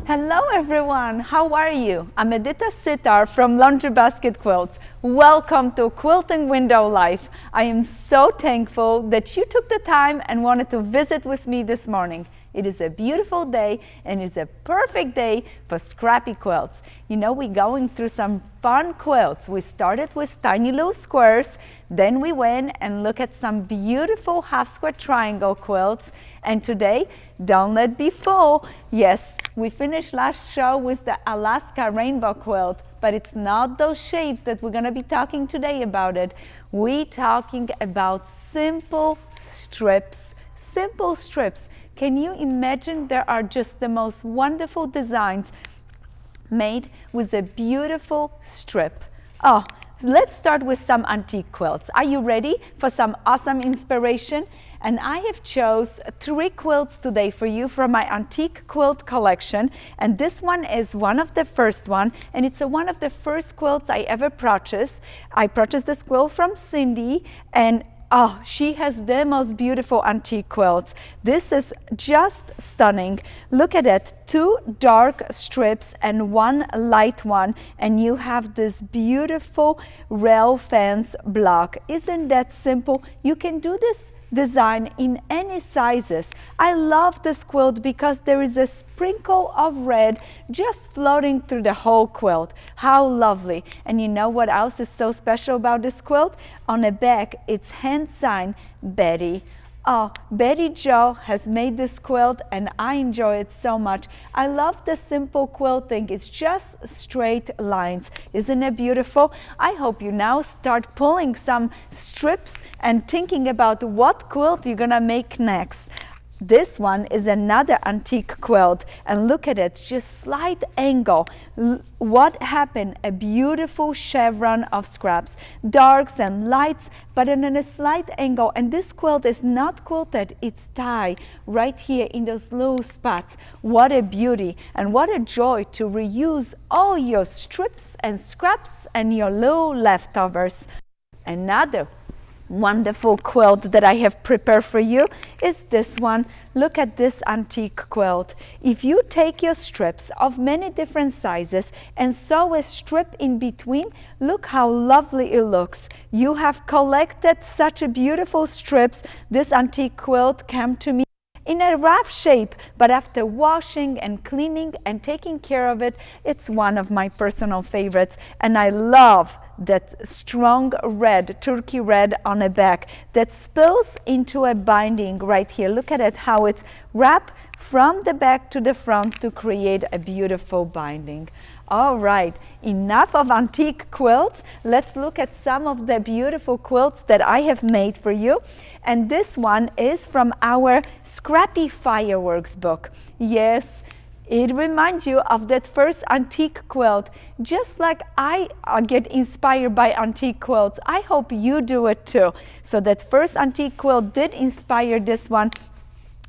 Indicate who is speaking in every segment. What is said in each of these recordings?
Speaker 1: Hello everyone, how are you? I'm Edyta Sitar from Laundry Basket Quilts. Welcome to Quilting Window Life. I am so thankful that you took the time and wanted to visit with me this morning. It is a beautiful day and it's a perfect day for scrappy quilts. You know, we're going through some fun quilts. We started with tiny little squares, then we went and looked at some beautiful half square triangle quilts, and today, don't let be full. Yes, we finished last show with the Alaska rainbow quilt, but it's not those shapes that we're gonna be talking today about it. We're talking about simple strips. Simple strips. Can you imagine? There are just the most wonderful designs made with a beautiful strip. Oh, let's start with some antique quilts. Are you ready for some awesome inspiration? And I have chose 3 quilts today for you from my antique quilt collection, and this one is one of the first one, and it's one of the first quilts I ever purchased. I purchased this quilt from Cindy, and oh, she has the most beautiful antique quilts. This is just stunning. Look at it, 2 dark strips and 1 light one, and you have this beautiful rail fence block. Isn't that simple? You can do this design in any sizes. I love this quilt because there is a sprinkle of red just floating through the whole quilt. How lovely. And you know what else is so special about this quilt? On the back it's hand signed Betty. Oh, Betty Jo has made this quilt and I enjoy it so much. I love the simple quilting. It's just straight lines. Isn't it beautiful? I hope you now start pulling some strips and thinking about what quilt you're gonna make next. This one is another antique quilt, and look at it, just slight angle. What happened? A beautiful chevron of scraps, darks and lights, but in a slight angle. And this quilt is not quilted, it's tied right here in those little spots. What a beauty and what a joy to reuse all your strips and scraps and your little leftovers. Another wonderful quilt that I have prepared for you is this one. Look at this antique quilt. If you take your strips of many different sizes and sew a strip in between, look how lovely it looks. You have collected such a beautiful strips. This antique quilt came to me in a rough shape, but after washing and cleaning and taking care of it, it's one of my personal favorites, and I love that strong red, turkey red on the back that spills into a binding right here. Look at it, how it's wrapped from the back to the front to create a beautiful binding. All right, enough of antique quilts. Let's look at some of the beautiful quilts that I have made for you. And this one is from our Scrappy Fireworks book. Yes, it reminds you of that first antique quilt. Just like I get inspired by antique quilts, I hope you do it too. So that first antique quilt did inspire this one.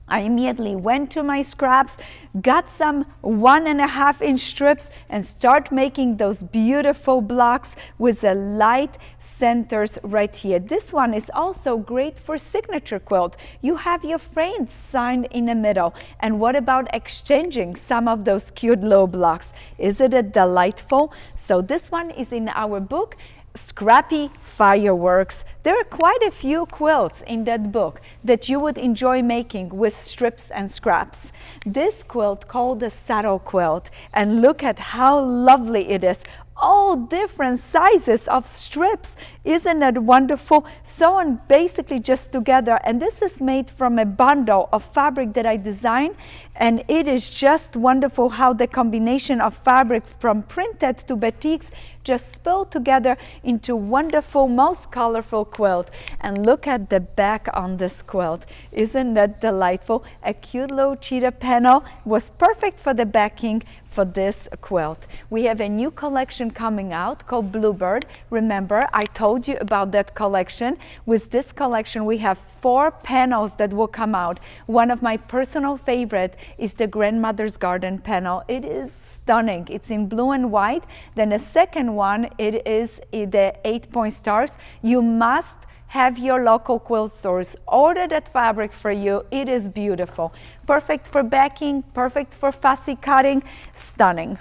Speaker 1: I immediately went to my scraps, got some 1.5 inch strips and start making those beautiful blocks with the light centers right here. This one is also great for signature quilt. You have your friends signed in the middle. And what about exchanging some of those cute little blocks? Isn't it delightful? So this one is in our book, Scrappy Fireworks. There are quite a few quilts in that book that you would enjoy making with strips and scraps. This quilt called the Saddle Quilt, and look at how lovely it is. All different sizes of strips. Isn't that wonderful? Sewn basically just together, and this is made from a bundle of fabric that I designed, and it is just wonderful how the combination of fabric from printed to batiks just spill together into wonderful, most colorful quilt. And look at the back on this quilt. Isn't that delightful? A cute little cheetah panel was perfect for the backing for this quilt. We have a new collection coming out called Bluebird. Remember, I told you about that collection. With this collection, we have 4 panels that will come out. One of my personal favorite is the Grandmother's Garden panel. It is stunning. It's in blue and white. Then the second one, it is the 8-point stars. You must have your local quilt stores order that fabric for you. It is beautiful. Perfect for backing, perfect for fussy cutting, stunning.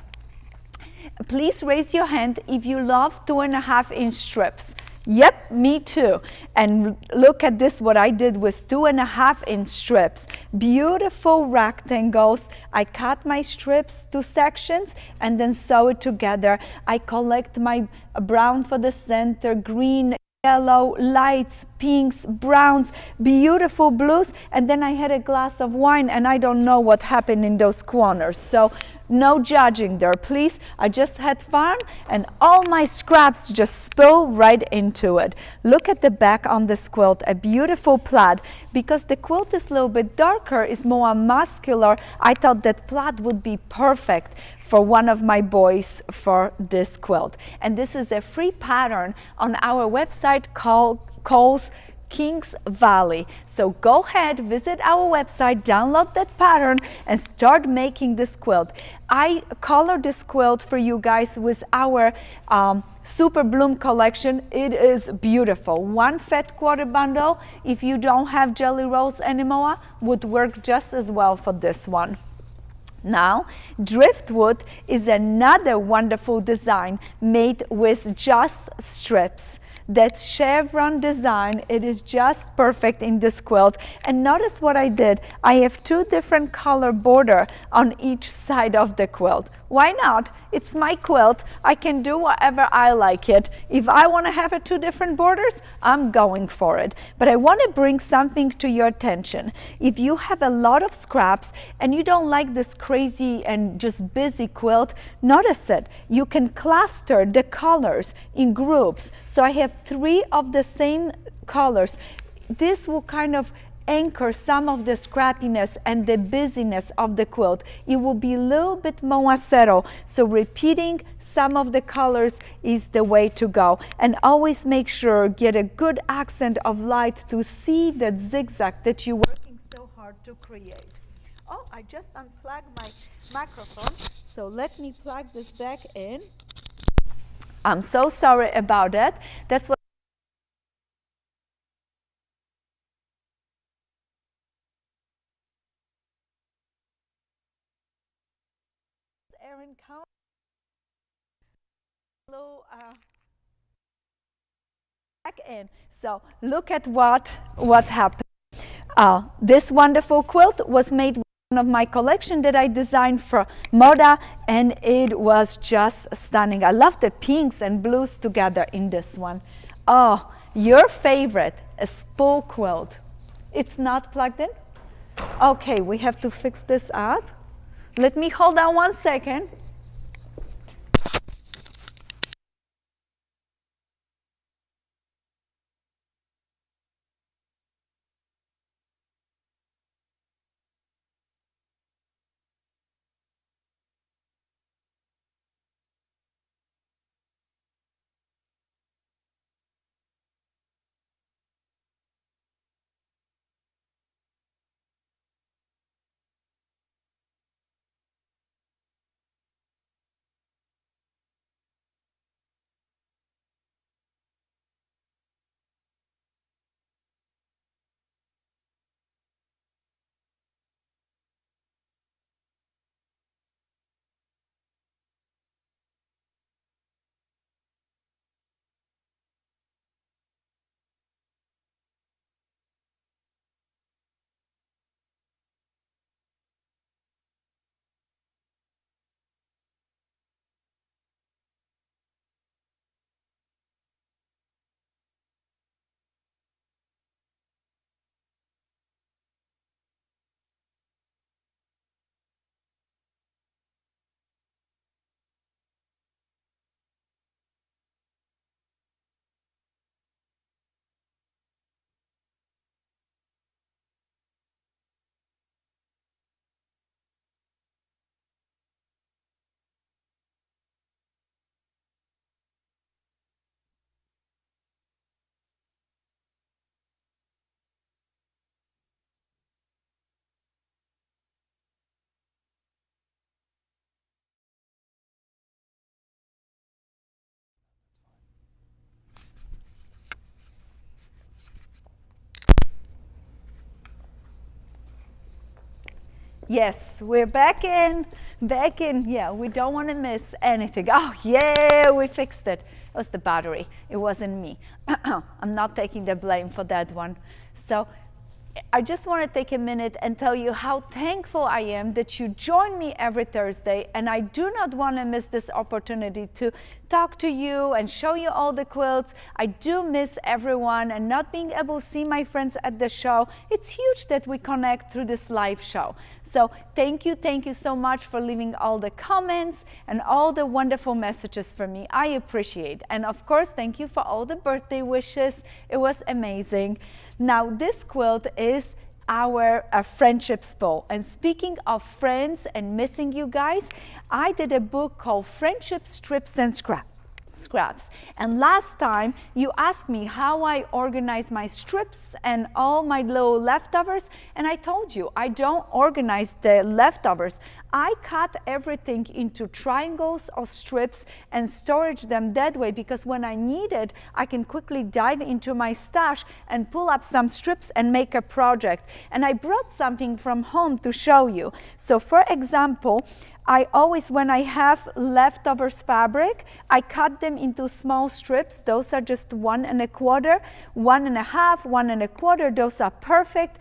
Speaker 1: Please raise your hand if you love 2.5-inch strips. Yep, me too. And look at this, what I did with 2.5-inch strips. Beautiful rectangles. I cut my strips to sections and then sew it together. I collect my brown for the center, green, yellow, lights, pinks, browns, beautiful blues, and then I had a glass of wine and I don't know what happened in those corners. So no judging there, please. I just had fun and all my scraps just spill right into it. Look at the back on this quilt, a beautiful plaid. Because the quilt is a little bit darker, is more muscular, I thought that plaid would be perfect for one of my boys for this quilt. And this is a free pattern on our website called Kings Valley. So go ahead, visit our website, download that pattern and start making this quilt. I colored this quilt for you guys with our Super Bloom collection. It is beautiful. One fat quarter bundle, if you don't have jelly rolls anymore, would work just as well for this one. Now, Driftwood is another wonderful design made with just strips. That chevron design, it is just perfect in this quilt. And notice what I did. I have two different color border on each side of the quilt. Why not? It's my quilt. I can do whatever I like it. If I want to have it two different borders, I'm going for it. But I want to bring something to your attention. If you have a lot of scraps and you don't like this crazy and just busy quilt, notice it. You can cluster the colors in groups. So I have 3 of the same colors. This will kind of anchor some of the scrappiness and the busyness of the quilt. It will be a little bit more settled. So repeating some of the colors is the way to go. And always make sure get a good accent of light to see that zigzag that you're working so hard to create. Oh, I just unplugged my microphone. So let me plug this back in. I'm so sorry about that. That's what Erin County. Back in. So look at what happened. This wonderful quilt was made with one of my collection that I designed for Moda, and it was just stunning. I love the pinks and blues together in this one. Oh, your favorite, a spool quilt. It's not plugged in? Okay, we have to fix this up. Let me hold on 1 second. Yes, we're back in. Yeah, we don't want to miss anything. Oh, yeah, we fixed it. It was the battery. It wasn't me. I'm not taking the blame for that one. So I just want to take a minute and tell you how thankful I am that you join me every Thursday, and I do not want to miss this opportunity to talk to you and show you all the quilts. I do miss everyone, and not being able to see my friends at the show. It's huge that we connect through this live show. So thank you so much for leaving all the comments and all the wonderful messages for me. I appreciate. And of course, thank you for all the birthday wishes. It was amazing. Now this quilt is our friendship spool. And speaking of friends and missing you guys, I did a book called Friendship Strips and Scraps. And last time you asked me how I organize my strips and all my little leftovers, and I told you I don't organize the leftovers. I cut everything into triangles or strips and storage them that way, because when I need it, I can quickly dive into my stash and pull up some strips and make a project. And I brought something from home to show you. So for example, I always, when I have leftovers fabric, I cut them into small strips. Those are just 1 1/4, 1 1/2, 1 1/4. Those are perfect.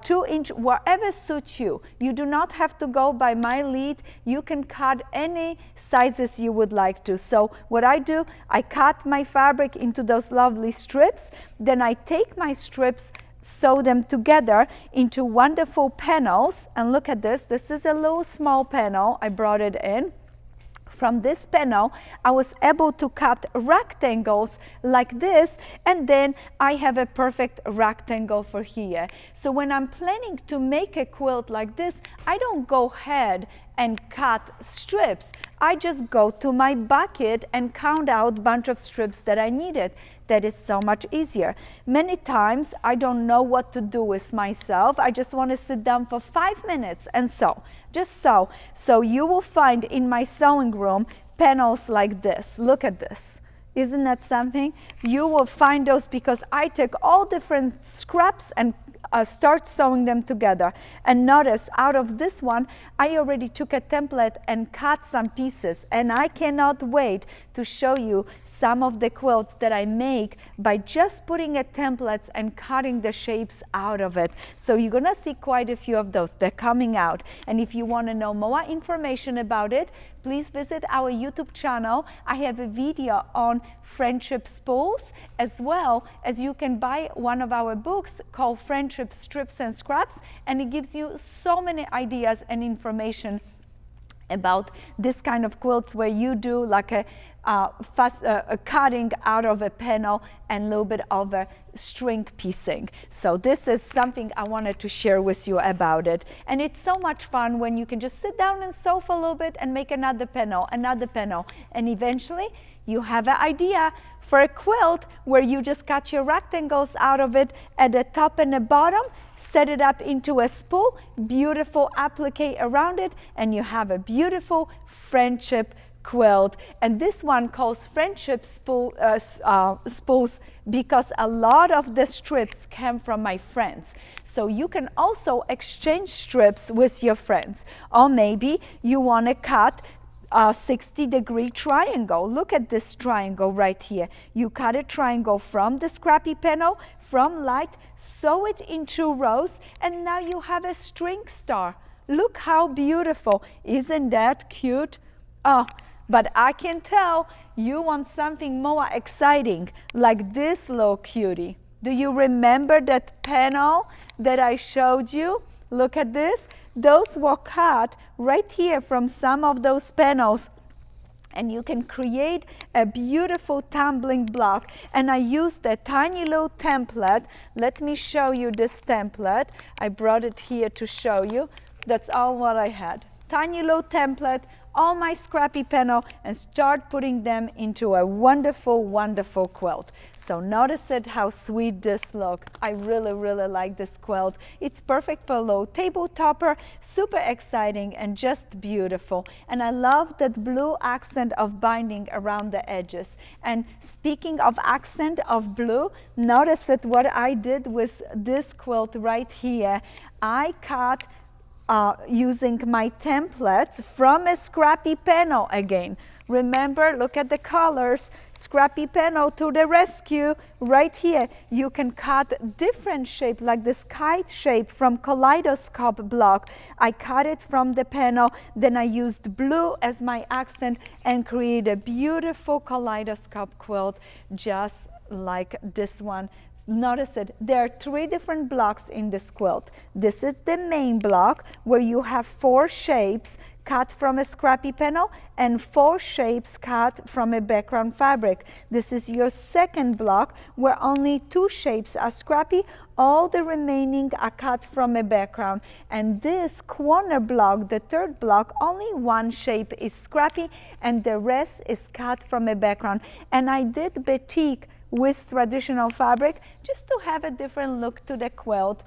Speaker 1: 2 inch, whatever suits you. You do not have to go by my lead. You can cut any sizes you would like to. So what I do, I cut my fabric into those lovely strips. Then I take my strips, sew them together into wonderful panels. And look at this. This is a little small panel. I brought it in. From this panel, I was able to cut rectangles like this, and then I have a perfect rectangle for here. So when I'm planning to make a quilt like this, I don't go ahead and cut strips. I just go to my bucket and count out a bunch of strips that I needed. That is so much easier. Many times I don't know what to do with myself. I just want to sit down for 5 minutes and sew, just sew. So you will find in my sewing room panels like this. Look at this. Isn't that something? You will find those because I take all different scraps and start sewing them together. And notice, out of this one, I already took a template and cut some pieces, and I cannot wait to show you some of the quilts that I make by just putting a templates and cutting the shapes out of it. So you're gonna see quite a few of those. They're coming out. And if you want to know more information about it, please visit our YouTube channel. I have a video on friendship spools, as well as you can buy one of our books called Friendship Strips and Scraps, and it gives you so many ideas and information about this kind of quilts where you do like a cutting out of a panel and a little bit of a string piecing. So this is something I wanted to share with you about it. And it's so much fun when you can just sit down and sew for a little bit and make another panel, and eventually you have an idea for a quilt where you just cut your rectangles out of it at the top and the bottom, set it up into a spool, beautiful applique around it, and you have a beautiful friendship quilt. And this one calls friendship spools because a lot of the strips came from my friends. So you can also exchange strips with your friends. Or maybe you want to cut a 60-degree triangle. Look at this triangle right here. You cut a triangle from the scrappy panel, from light, sew it in 2 rows, and now you have a string star. Look how beautiful. Isn't that cute? Oh, but I can tell you want something more exciting, like this little cutie. Do you remember that panel that I showed you? Look at this. Those were cut right here from some of those panels. And you can create a beautiful tumbling block. And I used a tiny little template. Let me show you this template. I brought it here to show you. That's all what I had. Tiny little template, all my scrappy panel, and start putting them into a wonderful, wonderful quilt. So notice it, how sweet this looks. I really, really like this quilt. It's perfect for a low table topper, super exciting and just beautiful. And I love that blue accent of binding around the edges. And speaking of accent of blue, notice it what I did with this quilt right here. I cut using my templates from a scrappy panel again. Remember, look at the colors. Scrappy panel to the rescue. Right here, you can cut different shape, like this kite shape from kaleidoscope block. I cut it from the panel, then I used blue as my accent and create a beautiful kaleidoscope quilt, just like this one. Notice it, there are 3 different blocks in this quilt. This is the main block where you have 4 shapes cut from a scrappy panel and 4 shapes cut from a background fabric. This is your second block where only 2 shapes are scrappy. All the remaining are cut from a background. And this corner block, the third block, only 1 shape is scrappy and the rest is cut from a background. And I did batik with traditional fabric just to have a different look to the quilt.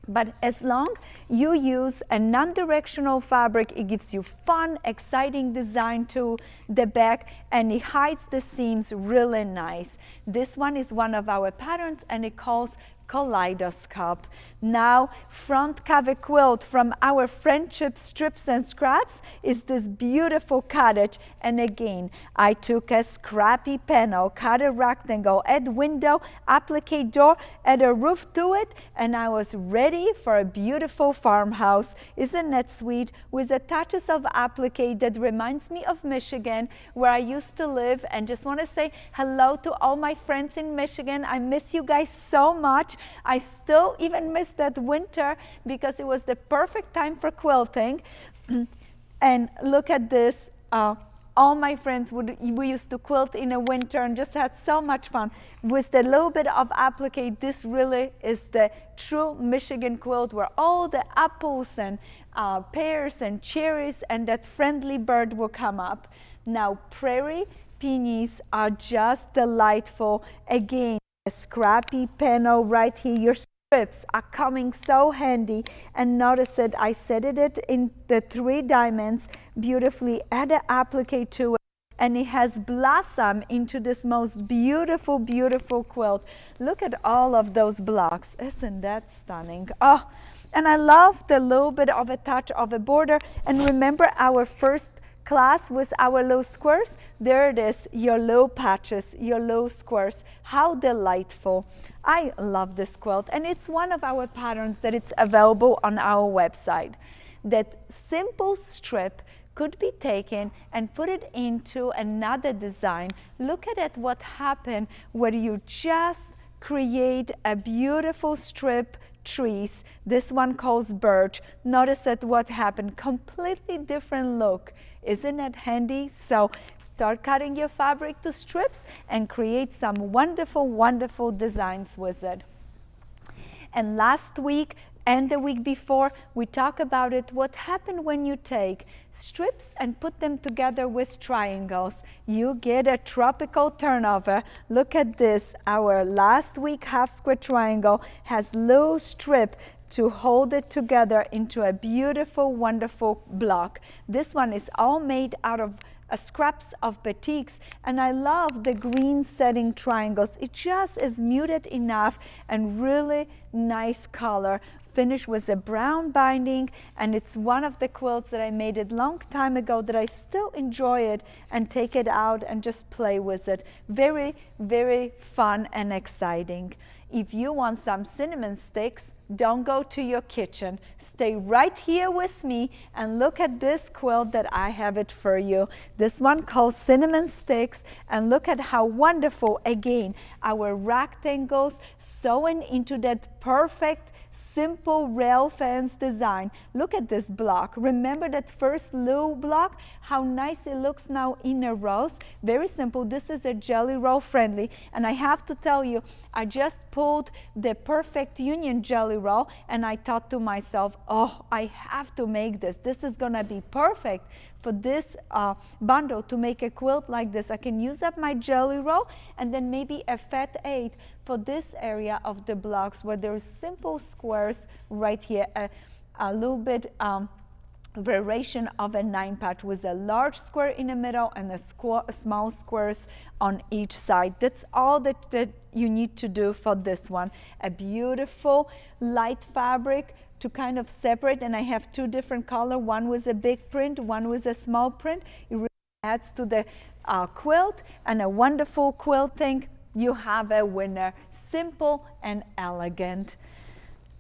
Speaker 1: But as long you use a non-directional fabric, it gives you fun, exciting design to the back, and it hides the seams really nice. This one is one of our patterns and it calls kaleidoscope. Now, front cover quilt from our friendship strips and scraps is this beautiful cottage. And again, I took a scrappy panel, cut a rectangle, add window, applique door, add a roof to it, and I was ready for a beautiful farmhouse. Isn't that sweet? With the touches of applique that reminds me of Michigan, where I used to live, and just want to say hello to all my friends in Michigan. I miss you guys so much. I still even miss that winter because it was the perfect time for quilting. And look at this. All my friends, we used to quilt in the winter and just had so much fun. With a little bit of applique, this really is the true Michigan quilt where all the apples and pears and cherries and that friendly bird will come up. Now, prairie peonies are just delightful. Again, a scrappy panel right here. Your strips are coming so handy. And notice it, I set it in the 3 diamonds beautifully, add an applique to it, and it has blossomed into this most beautiful, beautiful quilt. Look at all of those blocks. Isn't that stunning? Oh, and I love the little bit of a touch of a border. And remember our first class with our little squares? There it is, your little patches, your little squares. How delightful. I love this quilt, and it's one of our patterns that it's available on our website. That simple strip could be taken and put it into another design. Look at it, what happened where you just create a beautiful strip trees. This one calls birch. Notice that what happened, completely different look. Isn't that handy? So start cutting your fabric to strips and create some wonderful, wonderful designs with it. And last week and the week before, we talked about it, what happened when you take strips and put them together with triangles. You get a tropical turnover. Look at this. Our last week half square triangle has little strip to hold it together into a beautiful, wonderful block. This one is all made out of scraps of batiks, and I love the green setting triangles. It just is muted enough and really nice color. Finished with a brown binding, and it's one of the quilts that I made a long time ago that I still enjoy it and take it out and just play with it. Very, very fun and exciting. If you want some cinnamon sticks, don't go to your kitchen. Stay right here with me and look at this quilt that I have it for you. This one called Cinnamon Sticks, and look at how wonderful, again, our rectangles sewn into that perfect simple rail fence design. Look at this block. Remember that first little block? How nice it looks now in a rows. Very simple. This is a jelly roll friendly, and I have to tell you, I just pulled the Perfect Union jelly roll, and I thought to myself, oh, I have to make this. This is gonna be perfect for this bundle to make a quilt like this. I can use up my jelly roll and then maybe a fat 8 for this area of the blocks where there's simple squares right here, a little bit variation of a 9-patch with a large square in the middle and a small squares on each side. That's all that you need to do for this one. A beautiful light fabric to kind of separate, and I have two different colors, one with a big print, one with a small print. It really adds to the quilt, and a wonderful quilting. You have a winner. Simple and elegant.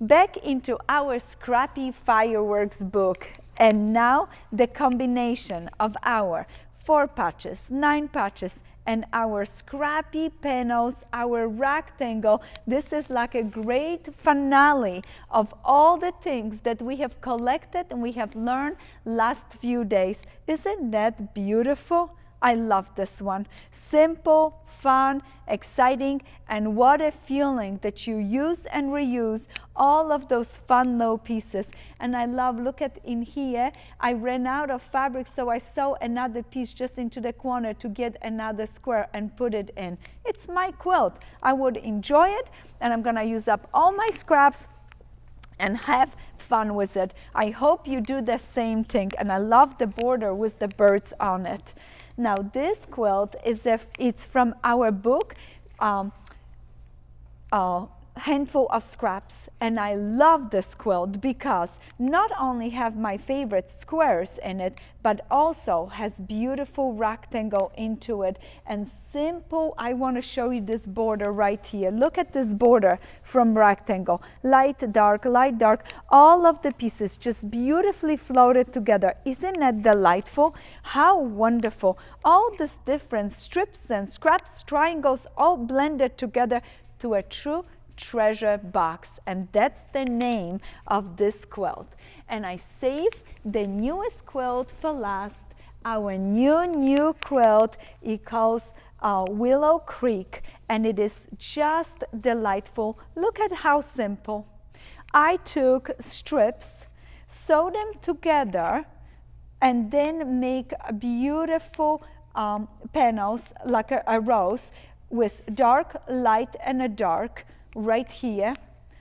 Speaker 1: Back into our Scrappy Fireworks book. And now the combination of our 4 patches, 9 patches, and our scrappy panels, our rectangle. This is like a great finale of all the things that we have collected and we have learned last few days. Isn't that beautiful? I love this one. Simple, fun, exciting, and what a feeling that you use and reuse all of those fun little pieces. And I love, look at in here, I ran out of fabric, so I sew another piece just into the corner to get another square and put it in. It's my quilt. I would enjoy it, and I'm gonna use up all my scraps and have fun with it. I hope you do the same thing, and I love the border with the birds on it. Now this quilt is it's from our book, Handful of Scraps, and I love this quilt because not only have my favorite squares in it, but also has beautiful rectangle into it and simple. I want to show you this border right here. Look at this border from rectangle, light, dark, all of the pieces just beautifully floated together. Isn't that delightful? How wonderful. All these different strips and scraps, triangles, all blended together to a true treasure box, and that's the name of this quilt. And I saved the newest quilt for last. Our new quilt, it calls Willow Creek, and it is just delightful. Look at how simple. I took strips, sewed them together, and then make a beautiful panels like a rose with dark, light, and a dark right here.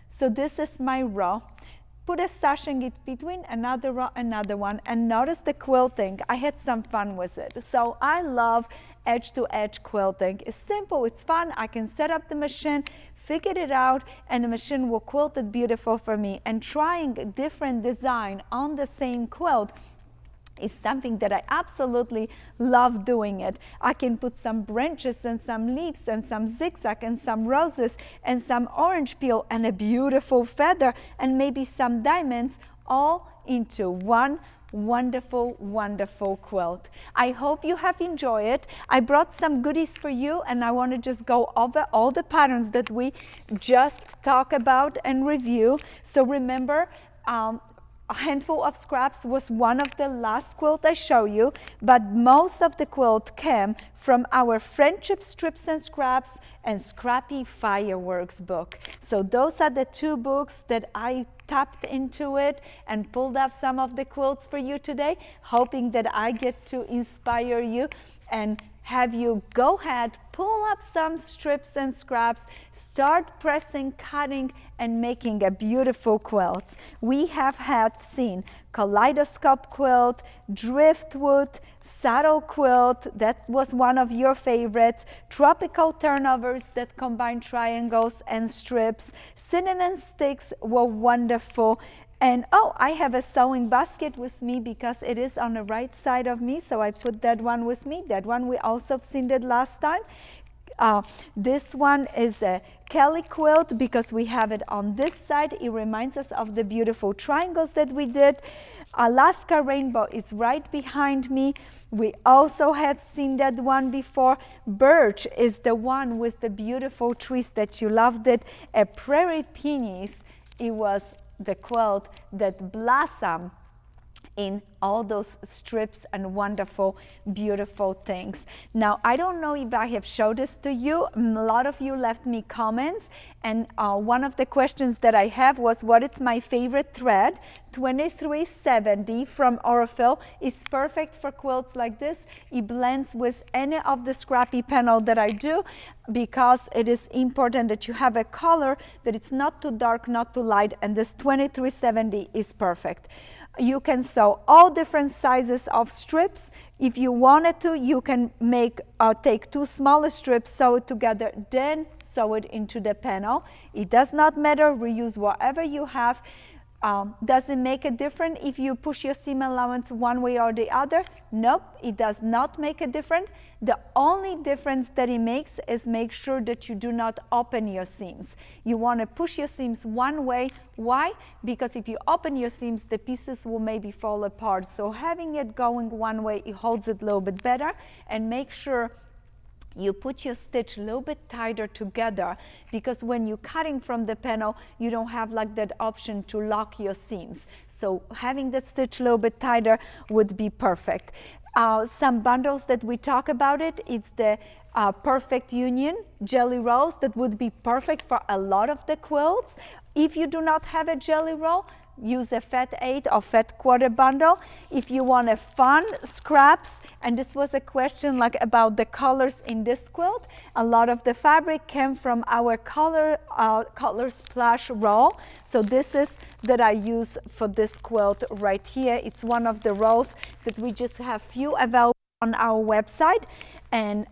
Speaker 1: So this is my row. Put a sashing it between another row, another one, and notice the quilting. I had some fun with it. So I love edge-to-edge quilting. It's simple, it's fun. I can set up the machine, figure it out, and the machine will quilt it beautiful for me. And trying a different design on the same quilt is something that I absolutely love doing it. I can put some branches and some leaves and some zigzag and some roses and some orange peel and a beautiful feather and maybe some diamonds all into one wonderful, wonderful quilt. I hope you have enjoyed it. I brought some goodies for you, and I want to just go over all the patterns that we just talked about and review. So remember, a Handful of Scraps was one of the last quilt I show you, but most of the quilt came from our Friendship Strips and Scraps and Scrappy Fireworks book. So those are the 2 books that I tapped into it and pulled up some of the quilts for you today, hoping that I get to inspire you and have you go ahead, pull up some strips and scraps, start pressing, cutting, and making a beautiful quilt. We have seen Kaleidoscope quilt, Driftwood, Saddle Quilt, that was one of your favorites, Tropical Turnovers that combine triangles and strips, Cinnamon Sticks were wonderful. And oh, I have a sewing basket with me because it is on the right side of me, so I put that one with me. That one we also seen that last time. This one is a Kelly quilt because we have it on this side. It reminds us of the beautiful triangles that we did. Alaska Rainbow is right behind me. We also have seen that one before. Birch is the one with the beautiful trees that you loved it. A Prairie Peonies, it was the quilt that blossomed in all those strips and wonderful, beautiful things. Now, I don't know if I have showed this to you. A lot of you left me comments, and one of the questions that I have was, what is my favorite thread? 2370 from Orifil is perfect for quilts like this. It blends with any of the scrappy panel that I do because it is important that you have a color that it's not too dark, not too light, and this 2370 is perfect. You can sew all different sizes of strips. If you wanted to, you can take two smaller strips, sew it together, then sew it into the panel. It does not matter, reuse whatever you have. Does it make a difference if you push your seam allowance one way or the other? Nope, it does not make a difference. The only difference that it makes is make sure that you do not open your seams. You want to push your seams one way. Why? Because if you open your seams, the pieces will maybe fall apart. So having it going one way, it holds it a little bit better, and make sure you put your stitch a little bit tighter together, because when you're cutting from the panel, you don't have like that option to lock your seams. So having that stitch a little bit tighter would be perfect. Some bundles that we talk about it's the Perfect Union jelly rolls that would be perfect for a lot of the quilts. If you do not have a jelly roll, use a Fat 8 or Fat Quarter bundle. If you want a fun scraps, and this was a question like about the colors in this quilt, a lot of the fabric came from our color splash roll. So this is that I use for this quilt right here. It's one of the rolls that we just have few available on our website, and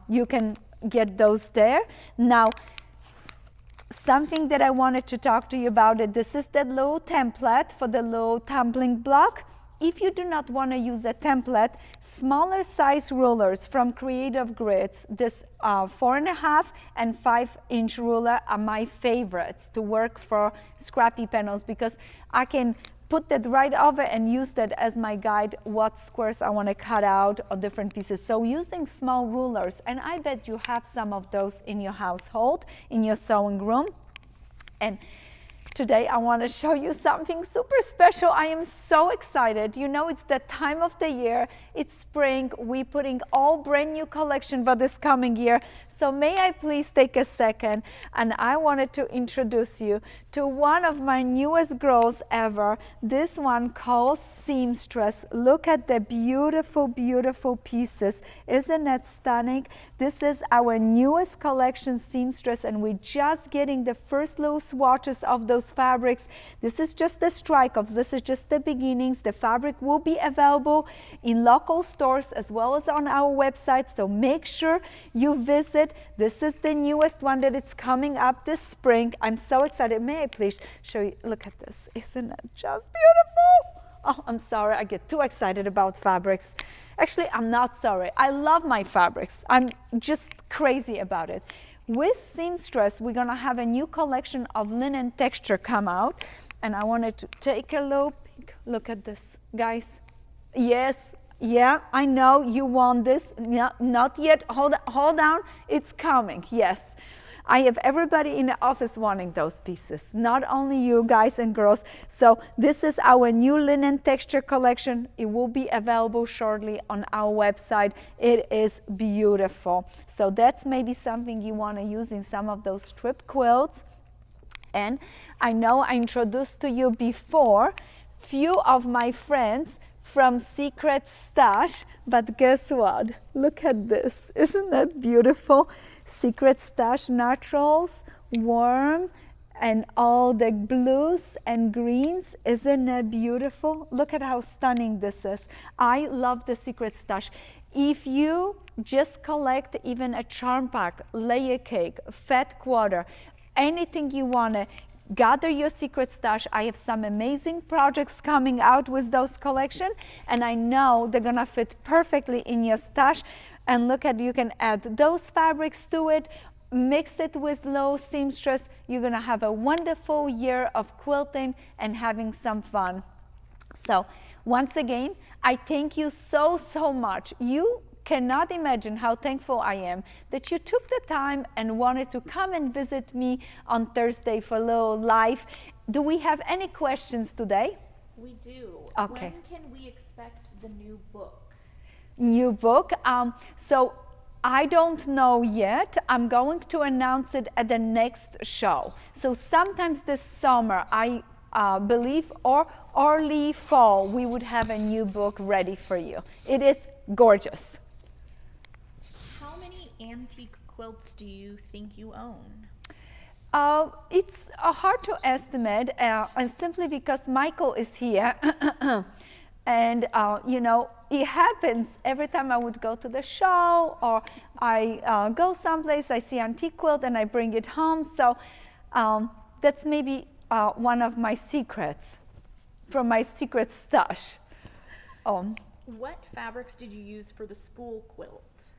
Speaker 1: you can get those there. Now, something that I wanted to talk to you about this is that little template for the little tumbling block. If you do not want to use a template, smaller size rulers from Creative Grids, this 4.5 and 5-inch ruler are my favorites to work for scrappy panels, because I can put that right over and use that as my guide, what squares I want to cut out or different pieces. So using small rulers, and I bet you have some of those in your household, in your sewing room. And today I want to show you something super special. I am so excited. You know, it's that time of the year. It's spring. We're putting all brand new collection for this coming year. So may I please take a second, and I wanted to introduce you to one of my newest girls ever. This one called Seamstress. Look at the beautiful, beautiful pieces. Isn't that stunning? This is our newest collection, Seamstress, and we're just getting the first little swatches of those fabrics. This is just the strike-offs. This is just the beginnings. The fabric will be available in local stores as well as on our website, so make sure you visit. This is the newest one that it's coming up this spring. I'm so excited. May I please show you? Look at this. Isn't it just beautiful? Oh, I'm sorry, I get too excited about fabrics. Actually, I'm not sorry. I love my fabrics. I'm just crazy about it. With Seamstress, we're gonna have a new collection of linen texture come out, and I wanted to take a little peek. Look at this, guys. Yes, yeah, I know you want this. Not yet. Hold on. It's coming. Yes. I have everybody in the office wanting those pieces, not only you guys and girls. So this is our new linen texture collection. It will be available shortly on our website. It is beautiful. So that's maybe something you want to use in some of those strip quilts. And I know I introduced to you before few of my friends from Secret Stash, but guess what? Look at this. Isn't that beautiful? Secret Stash Naturals, warm, and all the blues and greens. Isn't that beautiful? Look at how stunning this is. I love the Secret Stash. If you just collect even a charm pack, layer cake, Fat Quarter, anything you want to gather your Secret Stash. I have some amazing projects coming out with those collection, and I know they're gonna fit perfectly in your stash. And look at, you can add those fabrics to it, mix it with low seamstress. You're gonna have a wonderful year of quilting and having some fun. So once again, I thank you so, so much. You cannot imagine how thankful I am that you took the time and wanted to come and visit me on Thursday for a little live. Do we have any questions today?
Speaker 2: We do.
Speaker 1: Okay.
Speaker 2: When can we expect the new book?
Speaker 1: New book. So I don't know yet. I'm going to announce it at the next show. So sometimes this summer, I believe, or early fall, we would have a new book ready for you. It is gorgeous.
Speaker 2: How many antique quilts do you think you own?
Speaker 1: It's hard to estimate, and simply because Michael is here, and you know, it happens every time I would go to the show or I go someplace, I see antique quilt and I bring it home. So that's maybe one of my secrets from my secret stash.
Speaker 2: What fabrics did you use for the spool quilt?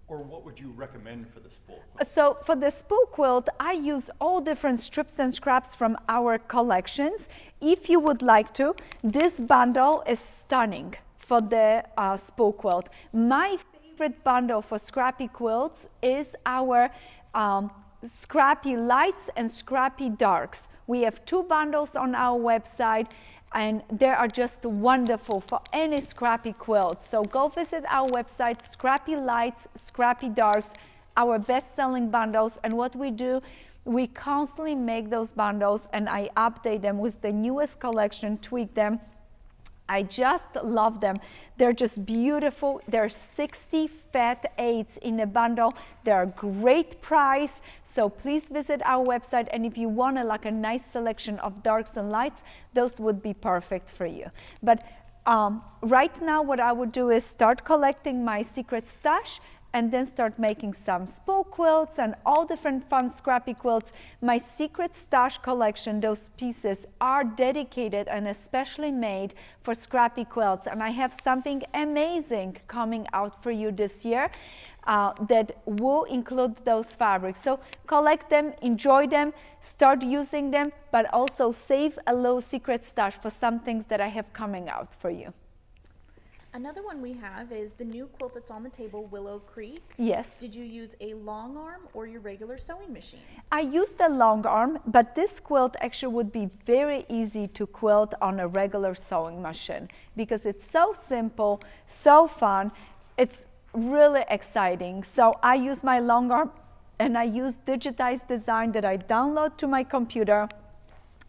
Speaker 3: Or what would you recommend for the spool quilt?
Speaker 1: So for the spool quilt, I use all different strips and scraps from our collections. If you would like to, this bundle is stunning for the spool quilt. My favorite bundle for scrappy quilts is our scrappy lights and scrappy darks. We have 2 bundles on our website, and they are just wonderful for any scrappy quilt. So go visit our website, Scrappy Lights, Scrappy Darks, our best-selling bundles. And what we do, we constantly make those bundles and I update them with the newest collection, tweak them. I just love them. They're just beautiful. There are 60 fat 8s in a bundle. They're a great price. So please visit our website. And if you want a nice selection of darks and lights, those would be perfect for you. But right now, what I would do is start collecting my secret stash and then start making some spool quilts and all different fun scrappy quilts. My secret stash collection, those pieces are dedicated and especially made for scrappy quilts. And I have something amazing coming out for you this year that will include those fabrics. So collect them, enjoy them, start using them, but also save a little secret stash for some things that I have coming out for you.
Speaker 2: Another one we have is the new quilt that's on the table, Willow Creek.
Speaker 1: Yes.
Speaker 2: Did you use a long arm or your regular sewing machine?
Speaker 1: I used the long arm, but this quilt actually would be very easy to quilt on a regular sewing machine because it's so simple, so fun. It's really exciting. So I use my long arm and I use digitized design that I download to my computer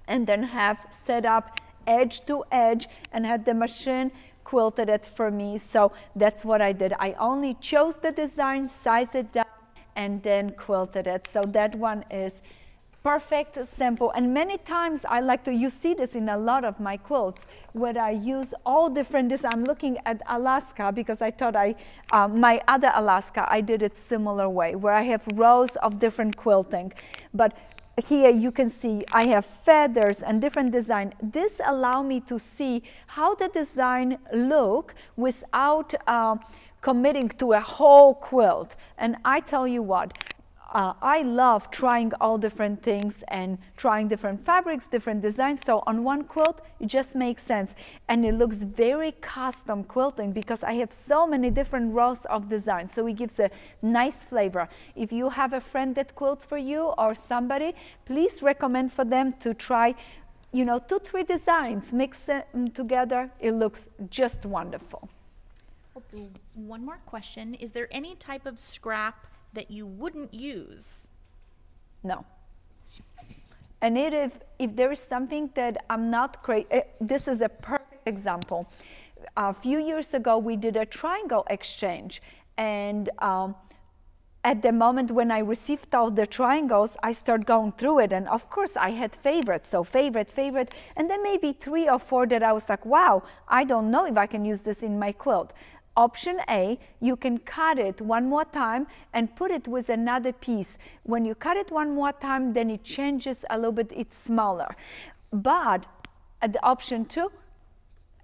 Speaker 1: and then have set up edge to edge and had the machine quilted it for me. So that's what I did. I only chose the design, sized it down, and then quilted it. So that one is perfect, simple. And many times I like to, you see this in a lot of my quilts, where I use all different designs. I'm looking at Alaska because I thought my other Alaska, I did it similar way, where I have rows of different quilting. But here you can see I have feathers and different design. This allows me to see how the design look without committing to a whole quilt. And I tell you what, I love trying all different things and trying different fabrics, different designs. So on one quilt, it just makes sense. And it looks very custom quilting because I have so many different rows of designs. So it gives a nice flavor. If you have a friend that quilts for you or somebody, please recommend for them to try, 2-3 designs, mix them together. It looks just wonderful.
Speaker 2: We'll do one more question. Is there any type of scrap that you wouldn't use?
Speaker 1: No. And if there is something that I'm not crazy, this is a perfect example. A few years ago, we did a triangle exchange. And at the moment when I received all the triangles, I started going through it. And of course, I had favorites. So favorite. And then maybe 3 or 4 that I was like, wow, I don't know if I can use this in my quilt. Option A, you can cut it one more time and put it with another piece. When you cut it one more time, then it changes a little bit, it's smaller. But at the option 2,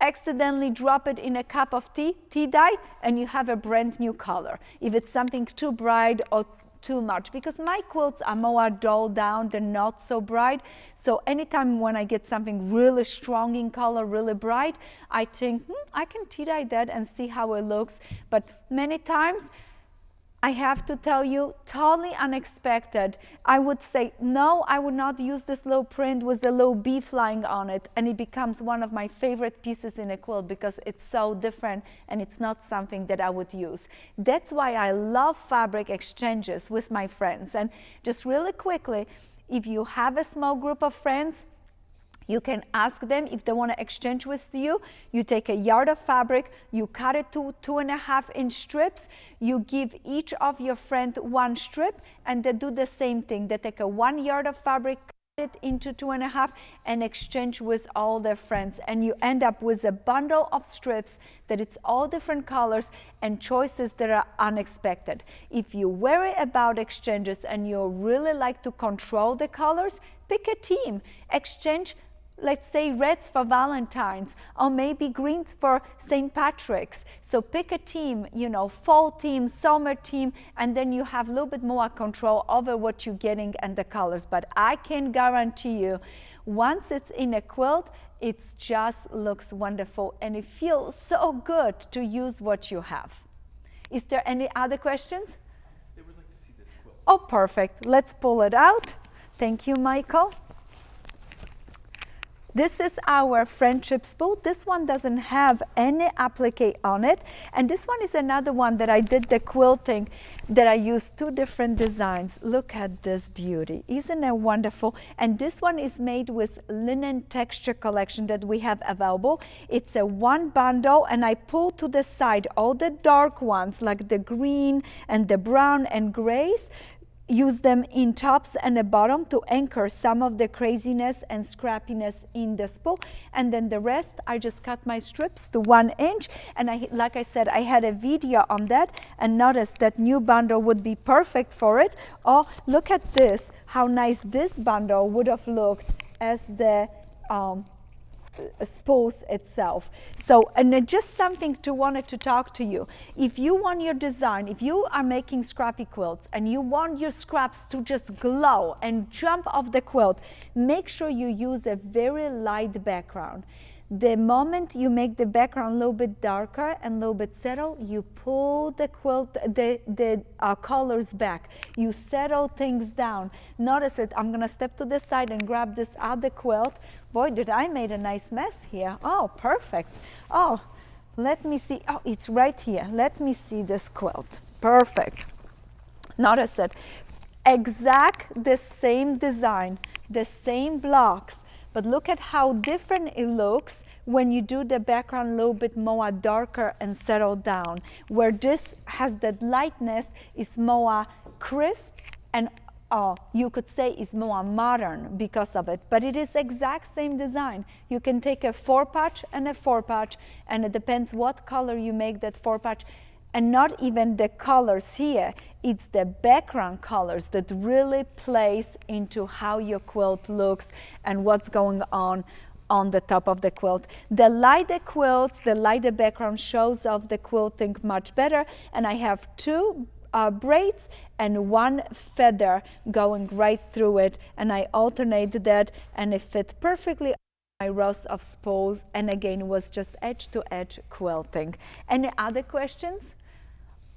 Speaker 1: accidentally drop it in a cup of tea dye, and you have a brand new color. If it's something too bright or too much, because my quilts are more dulled down, they're not so bright. So anytime when I get something really strong in color, really bright, I think, I can tea dye that and see how it looks. But many times, I have to tell you, totally unexpected. I would say, no, I would not use this little print with the little bee flying on it. And it becomes one of my favorite pieces in a quilt because it's so different and it's not something that I would use. That's why I love fabric exchanges with my friends. And just really quickly, if you have a small group of friends, You can ask them if they want to exchange with you. You take a yard of fabric, you cut it to 2.5-inch strips, you give each of your friend one strip, and they do the same thing. They take a 1 yard of fabric, cut it into 2.5, and exchange with all their friends. And you end up with a bundle of strips that it's all different colors and choices that are unexpected. If you worry about exchanges and you really like to control the colors, pick a team. Exchange, let's say, reds for Valentine's, or maybe greens for St. Patrick's. So pick a team, you know, fall team, summer team, and then you have a little bit more control over what you're getting and the colors. But I can guarantee you, once it's in a quilt, it just looks wonderful and it feels so good to use what you have. Is there any other questions?
Speaker 3: They would like to see this quilt.
Speaker 1: Oh, perfect. Let's pull it out. Thank you, Michael. This is our friendship spool. This one doesn't have any applique on it. And this one is another one that I did the quilting that I used 2 different designs. Look at this beauty. Isn't it wonderful? And this one is made with linen texture collection that we have available. It's a 1 bundle, and I pull to the side all the dark ones like the green and the brown and grays. Use them in tops and the bottom to anchor some of the craziness and scrappiness in the spool, and then the rest I just cut my strips to 1 inch, and like I said, I had a video on that, and notice that new bundle would be perfect for it. Oh, look at this, how nice this bundle would have looked as the spools itself. So, and just something wanted to talk to you. If you want your design, if you are making scrappy quilts and you want your scraps to just glow and jump off the quilt, make sure you use a very light background. The moment you make the background a little bit darker and a little bit settle, you pull the quilt, the colors back. You settle things down. Notice it. I'm gonna step to the side and grab this other quilt. Boy, did I made a nice mess here. Oh, perfect. Oh, let me see. Oh, it's right here. Let me see this quilt. Perfect. Notice it. Exact the same design, the same blocks. But look at how different it looks when you do the background a little bit more darker and settled down. Where this has that lightness is more crisp and you could say is more modern because of it. But it is exact same design. You can take a 4-patch and a 4-patch, and it depends what color you make that 4-patch. And not even the colors here, it's the background colors that really plays into how your quilt looks and what's going on the top of the quilt. The lighter quilts, the lighter background shows off the quilting much better, and I have 2 braids and 1 feather going right through it, and I alternate that, and it fit perfectly my rows of spools, and again it was just edge to edge quilting. Any other questions?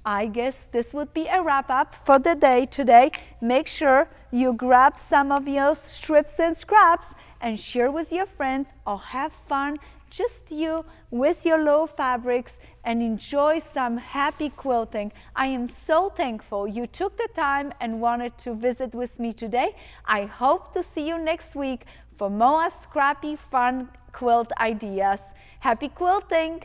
Speaker 1: I guess this would be a wrap up for the day today. Make sure you grab some of your strips and scraps and share with your friends, or have fun, just you with your low fabrics, and enjoy some happy quilting. I am so thankful you took the time and wanted to visit with me today. I hope to see you next week for more scrappy, fun quilt ideas. Happy quilting!